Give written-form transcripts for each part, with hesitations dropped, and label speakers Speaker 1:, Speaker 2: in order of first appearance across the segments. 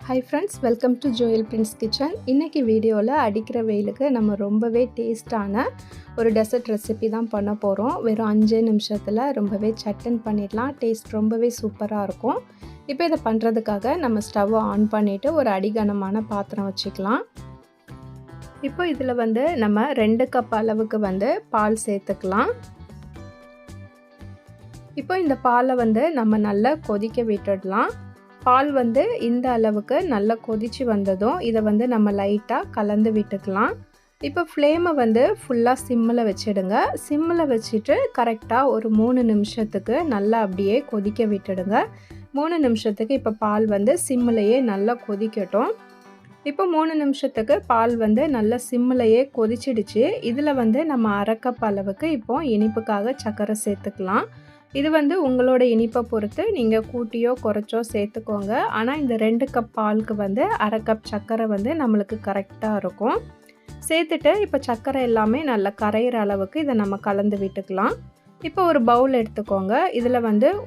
Speaker 1: Hi friends, welcome to Joel Prince kitchen. இன்றைக்கி வீடியோவில் அடிக்கிற வெயிலுக்கு நம்ம ரொம்பவே டேஸ்டான ஒரு டெசர்ட் ரெசிபி தான் பண்ண போகிறோம். வெறும் 5 நிமிஷத்தில் ரொம்பவே சட்டன் பண்ணிடலாம். டேஸ்ட் ரொம்பவே சூப்பராக இருக்கும். இப்போ இதை பண்ணுறதுக்காக நம்ம ஸ்டவ்வை ஆன் பண்ணிவிட்டு ஒரு அடிகனமான பாத்திரம் வச்சுக்கலாம். இப்போ இதில் நம்ம 2 கப் அளவுக்கு பால் சேர்த்துக்கலாம். இப்போ இந்த பாலை நம்ம நல்லா கொதிக்க விட்டுடலாம். பால் இந்த அளவுக்கு நல்லா கொதிச்சு வந்ததும் இதை நம்ம லைட்டாக கலந்து விட்டுக்கலாம். இப்போ ஃப்ளேமை ஃபுல்லாக சிம்மில் வச்சிடுங்க. சிம்மில் வச்சுட்டு கரெக்டாக ஒரு 3 நிமிஷத்துக்கு நல்லா அப்படியே கொதிக்க விட்டுடுங்க. 3 நிமிஷத்துக்கு இப்போ பால் சிம்மிலையே நல்லா கொதிக்கட்டும். இப்போ 3 நிமிஷத்துக்கு பால் நல்லா சிம்மிலையே கொதிச்சிடுச்சு. இதில் நம்ம 1/2 கப் அளவுக்கு இப்போ இனிப்புக்காக சர்க்கரை சேர்த்துக்கலாம். இது உங்களோட இனிப்பை பொறுத்து நீங்கள் கூட்டியோ குறைச்சோ சேர்த்துக்கோங்க. ஆனால் இந்த 2 கப் பாலுக்கு 1/2 கப் சர்க்கரை நம்மளுக்கு கரெக்டாக இருக்கும். சேர்த்துட்டு இப்போ சர்க்கரை எல்லாமே நல்லா கரையிற அளவுக்கு இதை நம்ம கலந்து விட்டுக்கலாம். இப்போ ஒரு பவுல் எடுத்துக்கோங்க. இதில்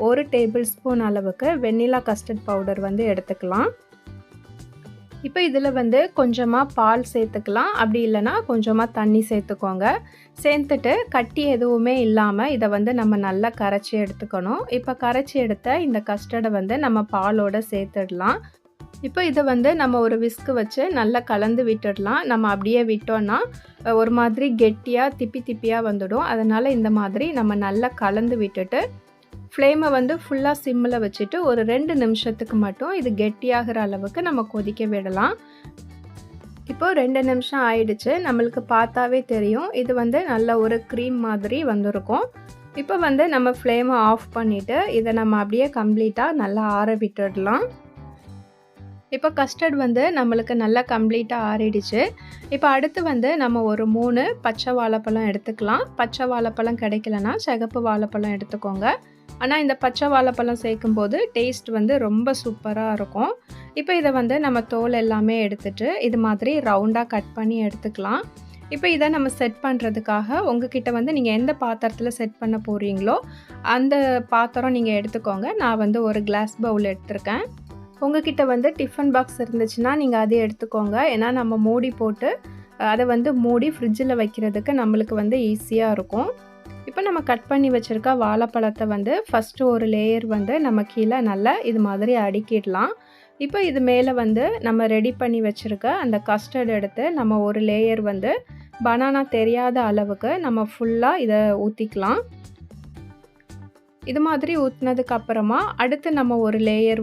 Speaker 1: 1 டேபிள் ஸ்பூன் அளவுக்கு வெண்ணிலா கஸ்டர்ட் பவுடர் எடுத்துக்கலாம். இப்போ இதில் கொஞ்சமாக பால் சேர்த்துக்கலாம். அப்படி இல்லைனா கொஞ்சமாக தண்ணி சேர்த்துக்கோங்க. சேர்த்துட்டு கட்டி எதுவுமே இல்லாமல் இதை நம்ம நல்லா கரைச்சி எடுத்துக்கணும். இப்போ கரைச்சி எடுத்த இந்த கஸ்டர்டை நம்ம பாலோடு சேர்த்துடலாம். இப்போ இதை நம்ம ஒரு விஸ்கு வச்சு நல்லா கலந்து விட்டுடலாம். நம்ம அப்படியே விட்டோன்னா ஒரு மாதிரி கெட்டியாக திப்பியாக வந்துடும். அதனால் இந்த மாதிரி நம்ம நல்லா கலந்து விட்டுட்டு ஃப்ளேமை ஃபுல்லாக சிம்மில் வச்சுட்டு ஒரு 2 நிமிஷத்துக்கு மட்டும் இது கெட்டியாகிற அளவுக்கு நம்ம கொதிக்க விடலாம். இப்போது 2 நிமிஷம் ஆயிடுச்சு. நம்மளுக்கு பார்த்தாவே தெரியும் இது நல்ல ஒரு க்ரீம் மாதிரி வந்திருக்கும். இப்போ நம்ம ஃப்ளேமை ஆஃப் பண்ணிவிட்டு இதை நம்ம அப்படியே கம்ப்ளீட்டாக நல்லா ஆற விட்டுடலாம். இப்போ கஸ்டர்ட் நம்மளுக்கு நல்லா கம்ப்ளீட்டாக ஆறிடுச்சு. இப்போ அடுத்து நம்ம ஒரு 3 பச்சை வாழைப்பழம் எடுத்துக்கலாம். பச்சை வாழைப்பழம் கிடைக்கலனா சிகப்பு வாழைப்பழம் எடுத்துக்கோங்க. ஆனால் இந்த பச்சை வாழைப்பழம் சேர்க்கும்போது டேஸ்ட் ரொம்ப சூப்பராக இருக்கும். இப்போ இதை நம்ம தோல் எல்லாமே எடுத்துகிட்டு இது மாதிரி ரவுண்டாக கட் பண்ணி எடுத்துக்கலாம். இப்போ இதை நம்ம செட் பண்ணுறதுக்காக உங்ககிட்ட நீங்கள் எந்த பாத்திரத்தில் செட் பண்ண போகிறீங்களோ அந்த பாத்திரம் நீங்கள் எடுத்துக்கோங்க. நான் ஒரு கிளாஸ் பவுல் எடுத்திருக்கேன். உங்ககிட்ட டிஃபன் பாக்ஸ் இருந்துச்சுன்னா நீங்கள் அதை எடுத்துக்கோங்க. ஏன்னா நம்ம மூடி போட்டு அதை மூடி ஃப்ரிட்ஜில் வைக்கிறதுக்கு நம்மளுக்கு ஈஸியாக இருக்கும். இப்போ நம்ம கட் பண்ணி வச்சுருக்க வாழைப்பழத்தை ஃபஸ்ட்டு ஒரு லேயர் நம்ம கீழே நல்லா இது மாதிரி அடுக்கிடலாம். இப்போ இது மேலே நம்ம ரெடி பண்ணி வச்சுருக்க அந்த கஸ்டர்ட் எடுத்து நம்ம ஒரு லேயர் பனானா தெரியாத அளவுக்கு நம்ம ஃபுல்லாக இதை ஊற்றிக்கலாம். இது மாதிரி ஊற்றினதுக்கு அப்புறமா அடுத்து நம்ம ஒரு லேயர்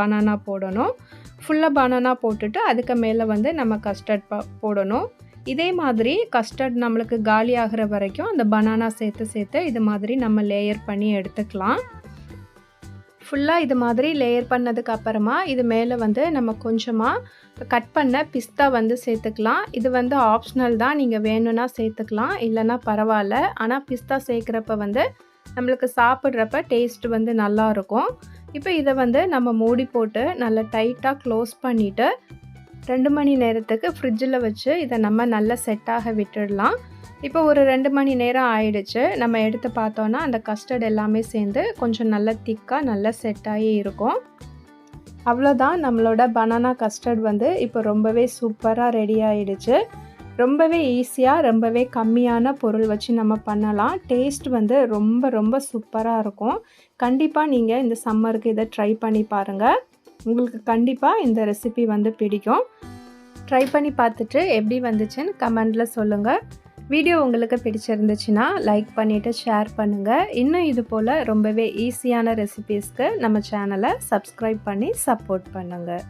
Speaker 1: பனானா போடணும். ஃபுல்லாக பனானா போட்டுட்டு அதுக்கு மேலே நம்ம கஸ்டர்ட் போடணும். இதே மாதிரி கஸ்டர்ட் நம்மளுக்கு காலி ஆகிற வரைக்கும் அந்த பனானா சேர்த்து இது மாதிரி நம்ம லேயர் பண்ணி எடுத்துக்கலாம். ஃபுல்லாக இது மாதிரி லேயர் பண்ணதுக்கு அப்புறமா இது மேலே நம்ம கொஞ்சமாக கட் பண்ண பிஸ்தா சேர்த்துக்கலாம். இது ஆப்ஷனல் தான், நீங்கள் வேணும்னா சேர்த்துக்கலாம், இல்லைனா பரவாயில்ல. ஆனால் பிஸ்தா சேர்க்குறப்ப நம்மளுக்கு சாப்பிட்றப்ப டேஸ்ட் நல்லாயிருக்கும். இப்போ இதை நம்ம மூடி போட்டு நல்லா டைட்டாக க்ளோஸ் பண்ணிவிட்டு 2 மணி நேரத்துக்கு ஃப்ரிட்ஜில் வச்சு இதை நம்ம நல்லா செட்டாக விட்டுடலாம். இப்போ ஒரு 2 மணி நேரம் ஆயிடுச்சு. நம்ம எடுத்து பார்த்தோன்னா அந்த கஸ்டர்ட் எல்லாமே சேர்ந்து கொஞ்சம் நல்லா திக்காக நல்லா செட்டாகி இருக்கும். அவ்வளோதான், நம்மளோட பனானா கஸ்டர்ட் இப்போ ரொம்பவே சூப்பராக ரெடி ஆகிடுச்சு. ரொம்பவே ஈஸியாக ரொம்பவே கம்மியான பொருள் வச்சு நம்ம பண்ணலாம். டேஸ்ட் ரொம்ப சூப்பராக இருக்கும். கண்டிப்பாக நீங்கள் இந்த சம்மருக்கு இதை ட்ரை பண்ணி பாருங்கள். உங்களுக்கு கண்டிப்பாக இந்த ரெசிபி பிடிக்கும். ட்ரை பண்ணி பார்த்துட்டு எப்படி வந்துச்சுன்னு கமெண்டில் சொல்லுங்கள். வீடியோ உங்களுக்கு பிடிச்சிருந்துச்சுன்னா லைக் பண்ணிவிட்டு ஷேர் பண்ணுங்கள். இன்னும் இது போல் ரொம்பவே ஈஸியான ரெசிபீஸ்க்கு நம்ம சேனலை சப்ஸ்கிரைப் பண்ணி சப்போர்ட் பண்ணுங்கள்.